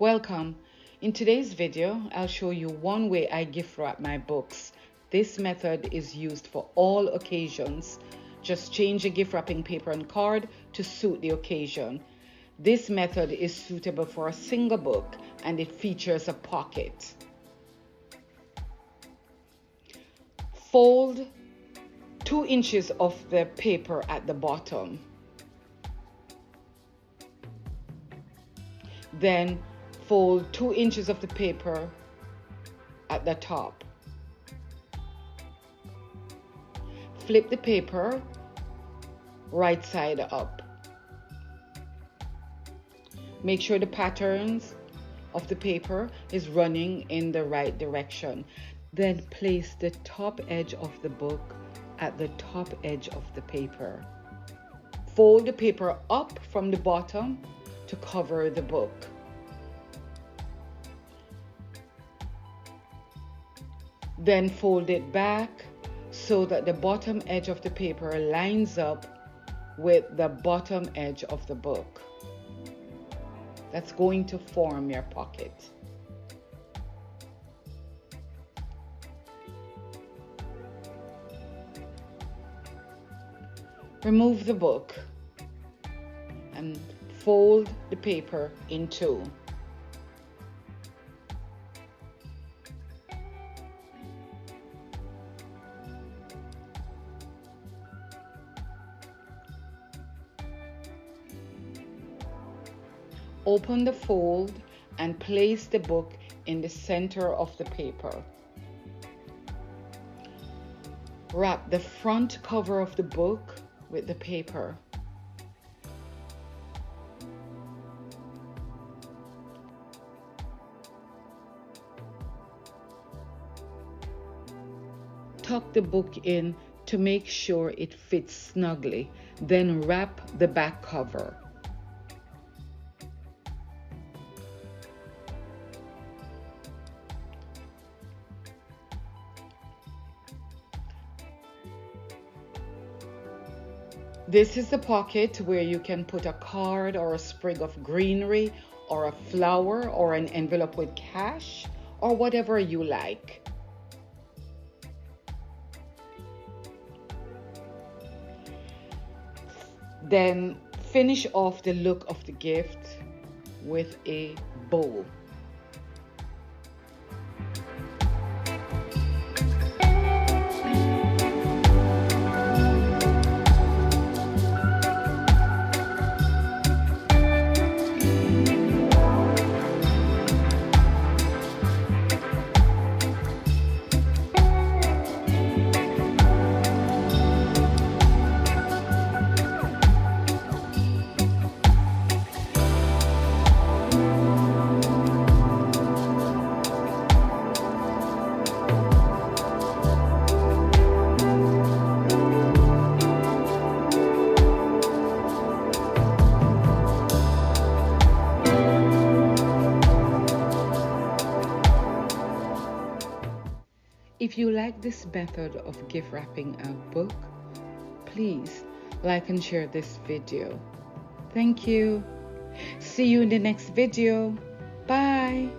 Welcome. In today's video, I'll show you one way I gift wrap my books. This method is used for all occasions. Just change the gift wrapping paper and card to suit the occasion. This method is suitable for a single book and it features a pocket. Fold 2 inches of the paper at the bottom. Then fold 2 inches of the paper at the top. Flip the paper right side up. Make sure the patterns of the paper is running in the right direction. Then place the top edge of the book at the top edge of the paper. Fold the paper up from the bottom to cover the book. Then fold it back so that the bottom edge of the paper lines up with the bottom edge of the book. That's going to form your pocket. Remove the book and fold the paper in two. Open the fold and place the book in the center of the paper. Wrap the front cover of the book with the paper. Tuck the book in to make sure it fits snugly, then wrap the back cover. This is the pocket where you can put a card or a sprig of greenery or a flower or an envelope with cash or whatever you like. Then finish off the look of the gift with a bow. If you like this method of gift wrapping a book, please like and share this video. Thank you. See you in the next video. Bye.